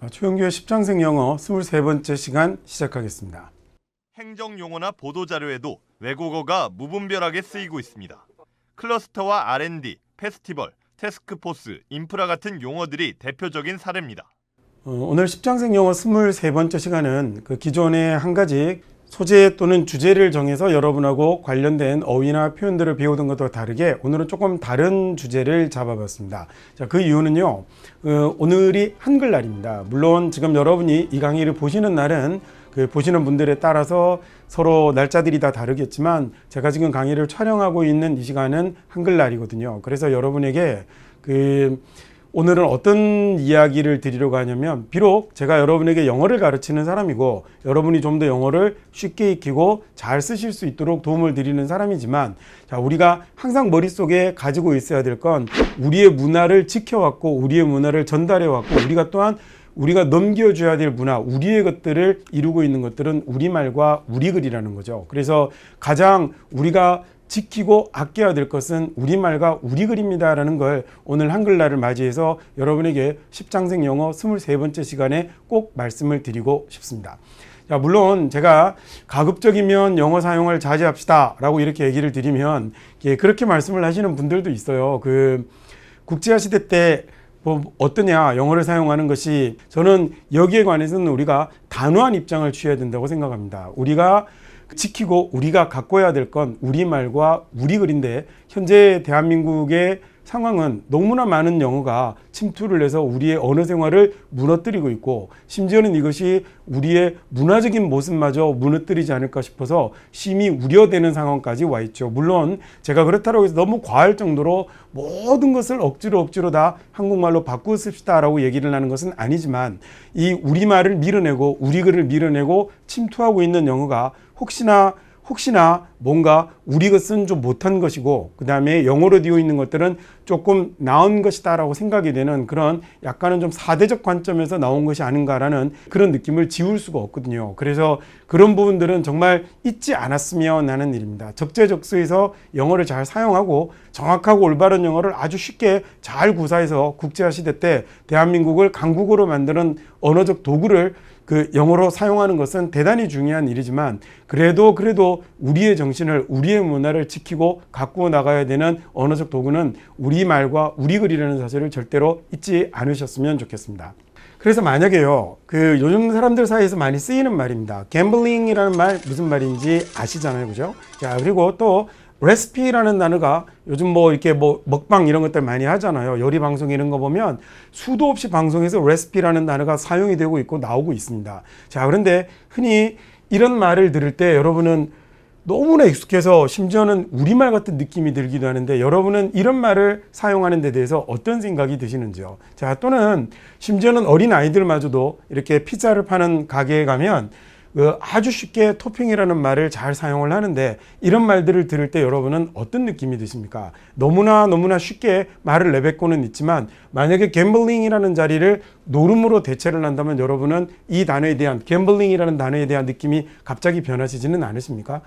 최영규의 10장생 영어 23번째 시간 시작하겠습니다. 행정용어나 보도자료에도 외국어가 무분별하게 쓰이고 있습니다. 클러스터와 R&D, 페스티벌, 태스크포스, 인프라 같은 용어들이 대표적인 사례입니다. 오늘 10장생 영어 23번째 시간은 그 기존의 한 가지 소재 또는 주제를 정해서 여러분하고 관련된 어휘나 표현들을 배우던 것과 다르게 오늘은 조금 다른 주제를 잡아봤습니다. 자, 그 이유는요, 오늘이 한글날입니다. 물론 지금 여러분이 이 강의를 보시는 날은 보시는 분들에 따라서 서로 날짜들이 다 다르겠지만 제가 지금 강의를 촬영하고 있는 이 시간은 한글날이거든요. 그래서 여러분에게 오늘은 어떤 이야기를 드리려고 하냐면, 비록 제가 여러분에게 영어를 가르치는 사람이고 여러분이 좀 더 영어를 쉽게 익히고 잘 쓰실 수 있도록 도움을 드리는 사람이지만, 자, 우리가 항상 머릿속에 가지고 있어야 될 건 우리의 문화를 지켜왔고 우리의 문화를 전달해왔고 우리가 또한 우리가 넘겨줘야 될 문화, 우리의 것들을 이루고 있는 것들은 우리말과 우리글이라는 거죠. 그래서 가장 우리가 지키고 아껴야 될 것은 우리말과 우리글입니다 라는 걸 오늘 한글날을 맞이해서 여러분에게 10장생 영어 23번째 시간에 꼭 말씀을 드리고 싶습니다. 자, 물론 제가 가급적이면 영어 사용을 자제합시다 라고 이렇게 얘기를 드리면 그렇게 말씀을 하시는 분들도 있어요. 국제화 시대 때 어떠냐, 영어를 사용하는 것이. 저는 여기에 관해서는 우리가 단호한 입장을 취해야 된다고 생각합니다. 우리가 지키고 우리가 가꿔야 될 건 우리말과 우리글인데, 현재 대한민국의 상황은 너무나 많은 영어가 침투를 해서 우리의 언어 생활을 무너뜨리고 있고, 심지어는 이것이 우리의 문화적인 모습마저 무너뜨리지 않을까 싶어서 심히 우려되는 상황까지 와 있죠. 물론 제가 그렇다고 해서 너무 과할 정도로 모든 것을 억지로 다 한국말로 바꾸어 씁시다 라고 얘기를 하는 것은 아니지만, 이 우리말을 밀어내고 우리글을 밀어내고 침투하고 있는 영어가 혹시나 뭔가 우리 것은 좀 못한 것이고 그 다음에 영어로 되어 있는 것들은 조금 나은 것이다 라고 생각이 되는 그런 약간은 좀 사대적 관점에서 나온 것이 아닌가라는 그런 느낌을 지울 수가 없거든요. 그래서 그런 부분들은 정말 잊지 않았으면 하는 일입니다. 적재적소에서 영어를 잘 사용하고 정확하고 올바른 영어를 아주 쉽게 잘 구사해서 국제화 시대 때 대한민국을 강국으로 만드는 언어적 도구를 영어로 사용하는 것은 대단히 중요한 일이지만, 그래도 우리의 정신을, 우리의 문화를 지키고 가꾸어 나가야 되는 언어적 도구는 우리말과 우리글이라는 사실을 절대로 잊지 않으셨으면 좋겠습니다. 그래서 만약에요, 요즘 사람들 사이에서 많이 쓰이는 말입니다. 갬블링이라는 말 무슨 말인지 아시잖아요, 그죠? 자, 그리고 또 레시피라는 단어가 요즘 이렇게 먹방 이런 것들 많이 하잖아요. 요리 방송 이런 거 보면 수도 없이 방송에서 레시피라는 단어가 사용이 되고 있고 나오고 있습니다. 자, 그런데 흔히 이런 말을 들을 때 여러분은 너무나 익숙해서 심지어는 우리말 같은 느낌이 들기도 하는데, 여러분은 이런 말을 사용하는 데 대해서 어떤 생각이 드시는지요? 자, 또는 심지어는 어린 아이들마저도 이렇게 피자를 파는 가게에 가면 아주 쉽게 토핑이라는 말을 잘 사용을 하는데, 이런 말들을 들을 때 여러분은 어떤 느낌이 드십니까? 너무나 쉽게 말을 내뱉고는 있지만, 만약에 갬블링이라는 자리를 노름으로 대체를 한다면 여러분은 이 단어에 대한, 갬블링이라는 단어에 대한 느낌이 갑자기 변하시지는 않으십니까?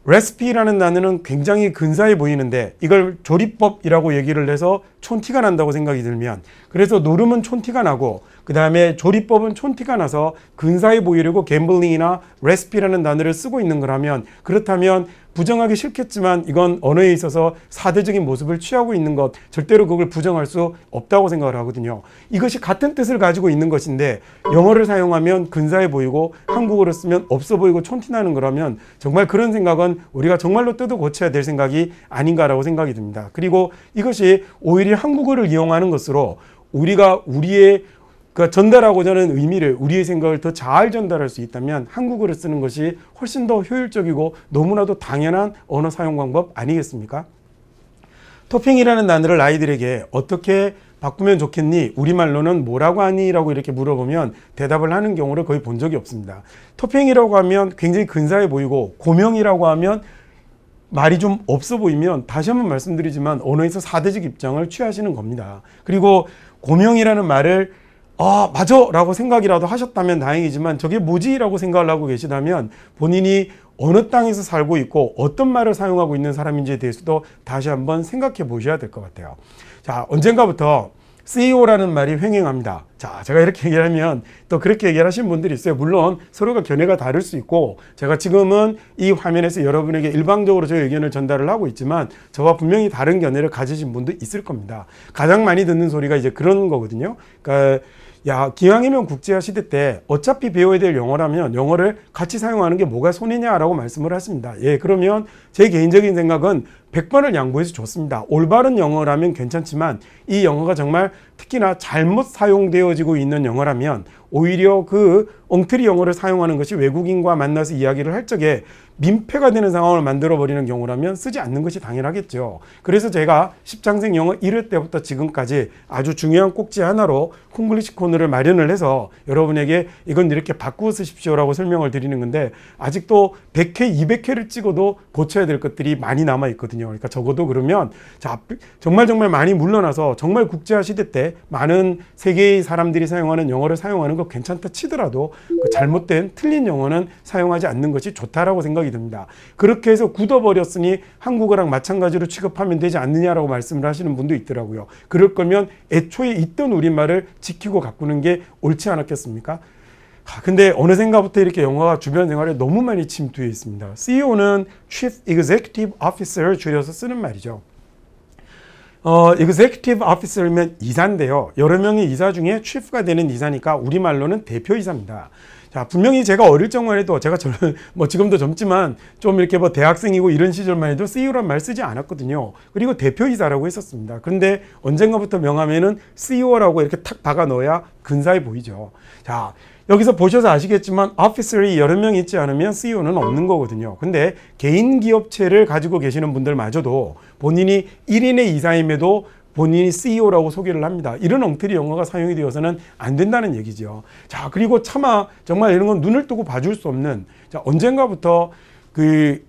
레시피라는 단어는 굉장히 근사해 보이는데 이걸 조리법이라고 얘기를 해서 촌티가 난다고 생각이 들면, 그래서 노름은 촌티가 나고 그 다음에 조리법은 촌티가 나서 근사해 보이려고 갬블링이나 레시피라는 단어를 쓰고 있는 거라면, 그렇다면 부정하기 싫겠지만 이건 언어에 있어서 사대적인 모습을 취하고 있는 것, 절대로 그걸 부정할 수 없다고 생각을 하거든요. 이것이 같은 뜻을 가지고 있는 것인데 영어를 사용하면 근사해 보이고 한국어로 쓰면 없어 보이고 촌티나는 거라면, 정말 그런 생각은 우리가 정말로 뜯어 고쳐야 될 생각이 아닌가라고 생각이 듭니다. 그리고 이것이 오히려 한국어를 이용하는 것으로 우리가 우리의 전달하고자 하는 의미를, 우리의 생각을 더 잘 전달할 수 있다면 한국어를 쓰는 것이 훨씬 더 효율적이고 너무나도 당연한 언어 사용 방법 아니겠습니까? 토핑이라는 단어를 아이들에게 어떻게 바꾸면 좋겠니? 우리말로는 뭐라고 하니? 라고 이렇게 물어보면 대답을 하는 경우를 거의 본 적이 없습니다. 토핑이라고 하면 굉장히 근사해 보이고, 고명이라고 하면 말이 좀 없어 보이면, 다시 한번 말씀드리지만 언어에서 사대적 입장을 취하시는 겁니다. 그리고 고명이라는 말을 맞아 라고 생각이라도 하셨다면 다행이지만, 저게 뭐지? 라고 생각을 하고 계시다면 본인이 어느 땅에서 살고 있고 어떤 말을 사용하고 있는 사람인지에 대해서도 다시 한번 생각해 보셔야 될 것 같아요. 자, 언젠가부터 CEO라는 말이 횡행합니다. 자, 자, 제가 이렇게 얘기하면 또 그렇게 얘기하시는 분들이 있어요. 물론 서로가 견해가 다를 수 있고 제가 지금은 이 화면에서 여러분에게 일방적으로 저의 의견을 전달을 하고 있지만 저와 분명히 다른 견해를 가지신 분도 있을 겁니다. 가장 많이 듣는 소리가 이제 그런 거거든요. 그러니까 야, 기왕이면 국제화 시대 때 어차피 배워야 될 영어라면 영어를 같이 사용하는 게 뭐가 손해냐라고 말씀을 하십니다. 예, 그러면 제 개인적인 생각은 100번을 양보해서 좋습니다. 올바른 영어라면 괜찮지만 이 영어가 정말 특히나 잘못 사용되어지고 있는 영어라면 오히려 그 엉터리 영어를 사용하는 것이 외국인과 만나서 이야기를 할 적에 민폐가 되는 상황을 만들어버리는 경우라면 쓰지 않는 것이 당연하겠죠. 그래서 제가 10장생 영어 1회 때부터 지금까지 아주 중요한 꼭지 하나로 콩글리시 코너를 마련을 해서 여러분에게 이건 이렇게 바꾸어 쓰십시오라고 설명을 드리는 건데 아직도 100회, 200회를 찍어도 고쳐야 될 것들이 많이 남아 있거든요. 그러니까 적어도 그러면 자, 정말 많이 물러나서 정말 국제화 시대 때 많은 세계의 사람들이 사용하는 영어를 사용하는 거 괜찮다 치더라도 그 잘못된 틀린 영어는 사용하지 않는 것이 좋다라고 생각이 듭니다. 그렇게 해서 굳어버렸으니 한국어랑 마찬가지로 취급하면 되지 않느냐라고 말씀을 하시는 분도 있더라고요. 그럴 거면 애초에 있던 우리말을 지키고 가꾸는 게 옳지 않았겠습니까? 근데 어느샌가부터 이렇게 영어가 주변 생활에 너무 많이 침투해 있습니다. CEO는 Chief Executive Officer를 줄여서 쓰는 말이죠. Executive Officer면 이사인데요. 여러 명의 이사 중에 Chief가 되는 이사니까 우리말로는 대표이사입니다. 자, 분명히 제가 어릴 적만 해도 제가 뭐 지금도 젊지만 좀 이렇게 뭐 대학생이고 이런 시절만 해도 CEO란 말 쓰지 않았거든요. 그리고 대표이사라고 했었습니다. 그런데 언젠가부터 명함에는 CEO라고 이렇게 탁 박아 넣어야 근사해 보이죠. 자, 여기서 보셔서 아시겠지만 오피서리 여러 명 있지 않으면 CEO는 없는 거거든요. 근데 개인 기업체를 가지고 계시는 분들마저도 본인이 1인의 이사임에도 본인이 CEO라고 소개를 합니다. 이런 엉터리 영어가 사용이 되어서는 안 된다는 얘기죠. 자, 그리고 차마 정말 이런 건 눈을 뜨고 봐줄 수 없는, 자, 언젠가부터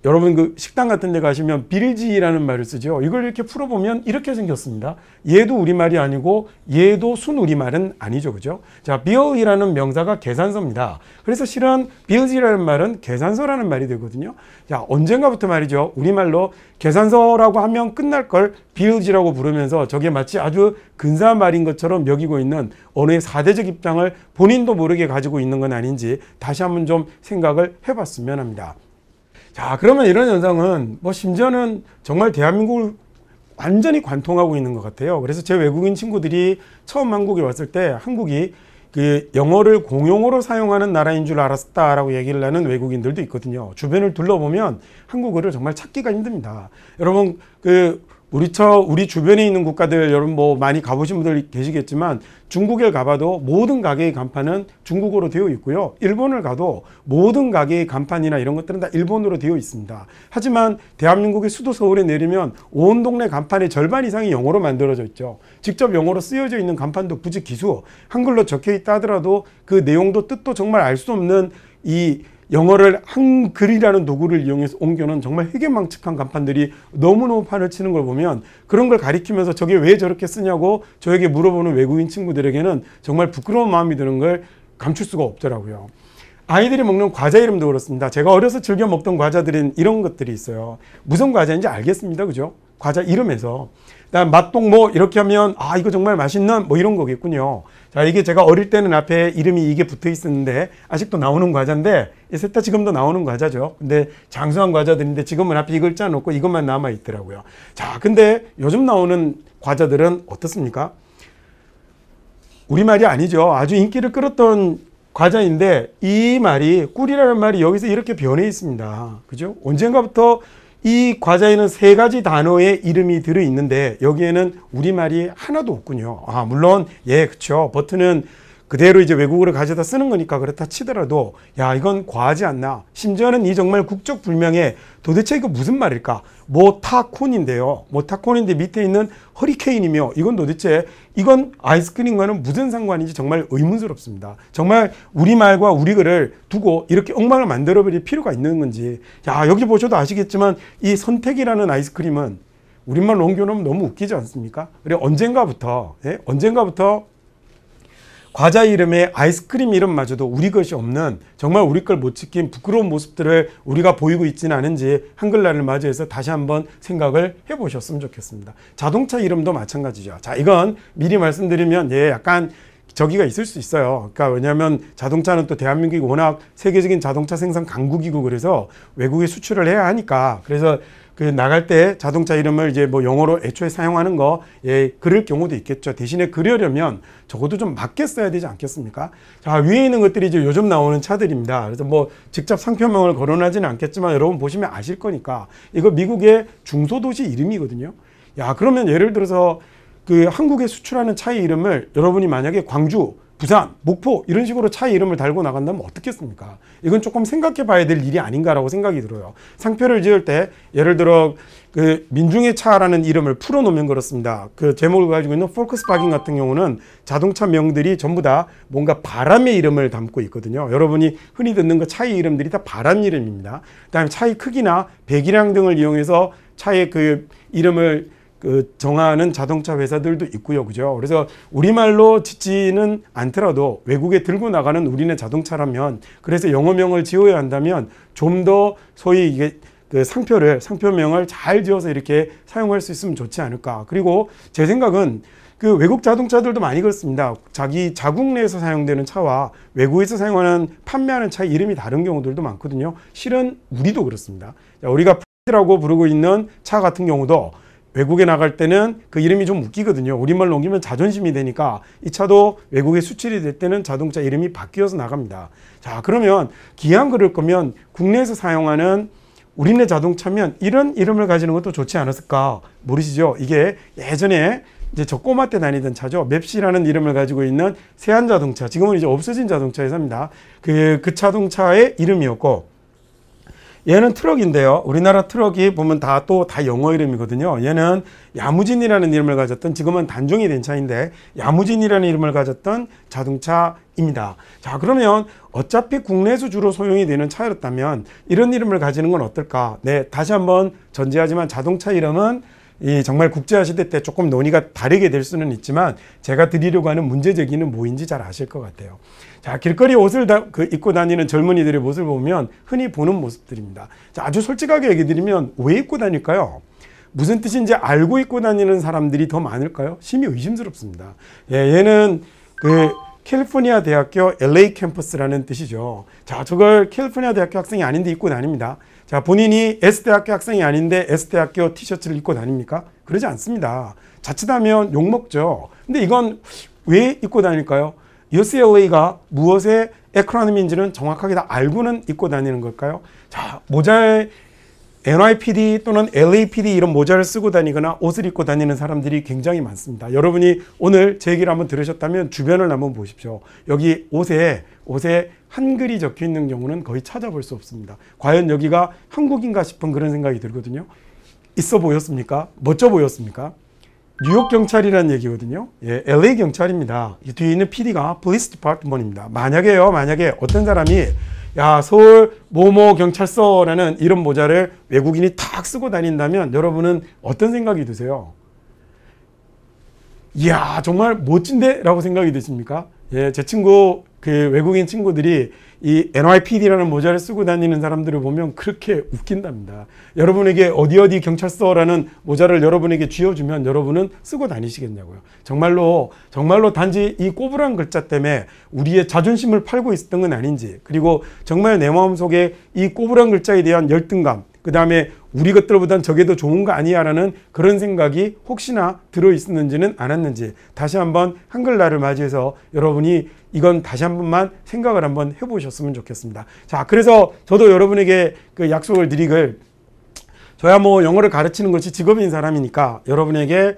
여러분 그 식당 같은 데 가시면 빌지라는 말을 쓰죠. 이걸 이렇게 풀어보면 이렇게 생겼습니다. 얘도 우리말이 아니고 얘도 순우리말은 아니죠. 그죠? 자, bill이라는 명사가 계산서입니다. 그래서 실은 bills라는 말은 계산서라는 말이 되거든요. 자, 언젠가부터 말이죠. 우리말로 계산서라고 하면 끝날 걸 bills라고 부르면서 저게 마치 아주 근사한 말인 것처럼 여기고 있는 언어의 사대적 입장을 본인도 모르게 가지고 있는 건 아닌지 다시 한번 좀 생각을 해봤으면 합니다. 자, 그러면 이런 현상은 뭐 심지어는 정말 대한민국을 완전히 관통하고 있는 것 같아요. 그래서 제 외국인 친구들이 처음 한국에 왔을 때 한국이 그 영어를 공용어로 사용하는 나라인 줄 알았다라고 얘기를 하는 외국인들도 있거든요. 주변을 둘러보면 한국어를 정말 찾기가 힘듭니다. 여러분 우리 주변에 있는 국가들 여러분 뭐 많이 가보신 분들 계시겠지만 중국에 가봐도 모든 가게의 간판은 중국어로 되어 있고요. 일본을 가도 모든 가게의 간판이나 이런 것들은 다 일본어로 되어 있습니다. 하지만 대한민국의 수도 서울에 내리면 온 동네 간판의 절반 이상이 영어로 만들어져 있죠. 직접 영어로 쓰여져 있는 간판도 굳이 기수 한글로 적혀 있다 하더라도 그 내용도 뜻도 정말 알 수 없는 이 영어를 한글이라는 도구를 이용해서 옮겨놓은 정말 희귀망측한 간판들이 너무너무 판을 치는 걸 보면 그런 걸 가리키면서 저게 왜 저렇게 쓰냐고 저에게 물어보는 외국인 친구들에게는 정말 부끄러운 마음이 드는 걸 감출 수가 없더라고요. 아이들이 먹는 과자 이름도 그렇습니다. 제가 어려서 즐겨 먹던 과자들은 이런 것들이 있어요. 무슨 과자인지 알겠습니다. 그죠? 과자 이름에서. 그다음 맛동 뭐 이렇게 하면 아 이거 정말 맛있는 뭐 이런 거겠군요. 자, 이게 제가 어릴 때는 앞에 이름이 이게 붙어 있었는데 아직도 나오는 과자인데 셋 다 지금도 나오는 과자죠. 근데 장수한 과자들인데 지금은 앞에 이 글자 놓고 이것만 남아 있더라고요. 자, 근데 요즘 나오는 과자들은 어떻습니까? 우리말이 아니죠. 아주 인기를 끌었던 과자인데 이 말이 꿀이라는 말이 여기서 이렇게 변해 있습니다. 그죠? 언젠가부터 이 과자에는 3가지 단어의 이름이 들어있는데 여기에는 우리말이 하나도 없군요. 아, 물론 예, 그쵸. 버튼은 그대로 이제 외국어를 가져다 쓰는 거니까 그렇다 치더라도 야, 이건 과하지 않나. 심지어는 이 정말 국적 불명의 도대체 이거 무슨 말일까? 모타콘인데요. 모타콘인데 밑에 있는 허리케인이며 이건 도대체 이건 아이스크림과는 무슨 상관인지 정말 의문스럽습니다. 정말 우리말과 우리글을 두고 이렇게 엉망을 만들어버릴 필요가 있는 건지. 야, 여기 보셔도 아시겠지만 이 선택이라는 아이스크림은 우리말로 옮겨놓으면 너무 웃기지 않습니까? 그래 언젠가부터 과자 이름에 아이스크림 이름마저도 우리 것이 없는 정말 우리 걸 못 지킨 부끄러운 모습들을 우리가 보이고 있지는 않은지 한글날을 맞이해서 다시 한번 생각을 해보셨으면 좋겠습니다. 자동차 이름도 마찬가지죠. 자, 이건 미리 말씀드리면 예, 약간 저기가 있을 수 있어요. 그러니까 왜냐하면 자동차는 또 대한민국이 워낙 세계적인 자동차 생산 강국이고 그래서 외국에 수출을 해야 하니까 그래서 그 나갈 때 자동차 이름을 이제 뭐 영어로 애초에 사용하는 거 그럴 경우도 있겠죠. 대신에 그러려면 적어도 좀 맞게 써야 되지 않겠습니까? 자, 위에 있는 것들이 이제 요즘 나오는 차들입니다. 그래서 뭐 직접 상표명을 거론하지는 않겠지만 여러분 보시면 아실 거니까 이거 미국의 중소도시 이름이거든요. 야, 그러면 예를 들어서 그 한국에 수출하는 차의 이름을 여러분이 만약에 광주, 부산, 목포 이런 식으로 차의 이름을 달고 나간다면 어떻겠습니까? 이건 조금 생각해 봐야 될 일이 아닌가라고 생각이 들어요. 상표를 지을 때 예를 들어 그 민중의 차라는 이름을 풀어놓으면 그렇습니다. 그 제목을 가지고 있는 폴크스바겐 같은 경우는 자동차 명들이 전부 다 뭔가 바람의 이름을 담고 있거든요. 여러분이 흔히 듣는 그 차의 이름들이 다 바람 이름입니다. 그다음에 차의 크기나 배기량 등을 이용해서 차의 그 이름을 정하는 자동차 회사들도 있고요. 그죠? 그래서 우리말로 짓지는 않더라도 외국에 들고 나가는 우리네 자동차라면 그래서 영어명을 지어야 한다면 좀 더 소위 이게 그 상표명을 잘 지어서 이렇게 사용할 수 있으면 좋지 않을까. 그리고 제 생각은 그 외국 자동차들도 많이 그렇습니다. 자기 자국 내에서 사용되는 차와 외국에서 사용하는 판매하는 차의 이름이 다른 경우들도 많거든요. 실은 우리도 그렇습니다. 우리가 프라이드라고 부르고 있는 차 같은 경우도 외국에 나갈 때는 그 이름이 좀 웃기거든요. 우리말로 옮기면 자존심이 되니까 이 차도 외국에 수출이 될 때는 자동차 이름이 바뀌어서 나갑니다. 자, 그러면 기왕 그럴 거면 국내에서 사용하는 우리네 자동차면 이런 이름을 가지는 것도 좋지 않았을까 모르시죠? 이게 예전에 이제 저 꼬마 때 다니던 차죠. 맵시라는 이름을 가지고 있는 세안 자동차, 지금은 이제 없어진 자동차 회사입니다. 그 자동차의 이름이었고 얘는 트럭인데요. 우리나라 트럭이 보면 다 영어 이름이거든요. 얘는 야무진이라는 이름을 가졌던, 지금은 단종이 된 차인데 야무진이라는 이름을 가졌던 자동차입니다. 자, 그러면 어차피 국내에서 주로 소용이 되는 차였다면 이런 이름을 가지는 건 어떨까? 네, 다시 한번 전제하지만 자동차 이름은 정말 국제화 시대 때 조금 논의가 다르게 될 수는 있지만 제가 드리려고 하는 문제 제기는 뭐인지 잘 아실 것 같아요. 자, 길거리 옷을 입고 다니는 젊은이들의 모습을 보면 흔히 보는 모습들입니다. 자, 아주 솔직하게 얘기 드리면 왜 입고 다닐까요? 무슨 뜻인지 알고 입고 다니는 사람들이 더 많을까요? 심히 의심스럽습니다. 얘는 캘리포니아 대학교 LA 캠퍼스라는 뜻이죠. 자, 저걸 캘리포니아 대학교 학생이 아닌데 입고 다닙니다. 자, 본인이 S대학교 학생이 아닌데 S대학교 티셔츠를 입고 다닙니까? 그러지 않습니다. 자칫하면 욕먹죠. 근데 이건 왜 입고 다닐까요? UCLA가 무엇의 에크로님인지는 정확하게 다 알고는 입고 다니는 걸까요? 자, 모자에 NYPD 또는 LAPD 이런 모자를 쓰고 다니거나 옷을 입고 다니는 사람들이 굉장히 많습니다. 여러분이 오늘 제 얘기를 한번 들으셨다면 주변을 한번 보십시오. 여기 옷에 한글이 적혀 있는 경우는 거의 찾아볼 수 없습니다. 과연 여기가 한국인가 싶은 그런 생각이 들거든요. 있어 보였습니까? 멋져 보였습니까? 뉴욕 경찰이라는 얘기거든요. 예, LA 경찰입니다. 이 뒤에 있는 PD가 Police Department입니다. 만약에 어떤 사람이 야, 서울 모모 경찰서라는 이런 모자를 외국인이 탁 쓰고 다닌다면 여러분은 어떤 생각이 드세요? 이야, 정말 멋진데? 라고 생각이 드십니까? 예, 제 친구, 외국인 친구들이 이 NYPD라는 모자를 쓰고 다니는 사람들을 보면 그렇게 웃긴답니다. 여러분에게 어디 경찰서라는 모자를 여러분에게 쥐어주면 여러분은 쓰고 다니시겠냐고요. 정말로 단지 이 꼬부랑 글자 때문에 우리의 자존심을 팔고 있었던 건 아닌지, 그리고 정말 내 마음속에 이 꼬부랑 글자에 대한 열등감, 그 다음에 우리 것들보단 저게 더 좋은 거 아니야 라는 그런 생각이 혹시나 들어있었는지는 않았는지 다시 한번 한글날을 맞이해서 여러분이 이건 다시 한 번만 생각을 한번 해보셨으면 좋겠습니다. 자, 그래서 저도 여러분에게 그 약속을 드리길, 저야 뭐 영어를 가르치는 것이 직업인 사람이니까 여러분에게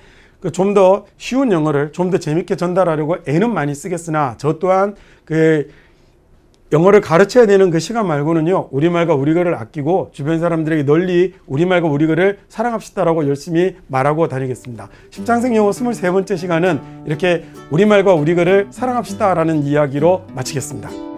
좀 더 쉬운 영어를 좀 더 재밌게 전달하려고 애는 많이 쓰겠으나 저 또한 영어를 가르쳐야 되는 그 시간 말고는요, 우리말과 우리어를 아끼고 주변 사람들에게 널리 우리말과 우리어를 사랑합시다라고 열심히 말하고 다니겠습니다. 십장생 영어 23번째 시간은 이렇게 우리말과 우리어를 사랑합시다라는 이야기로 마치겠습니다.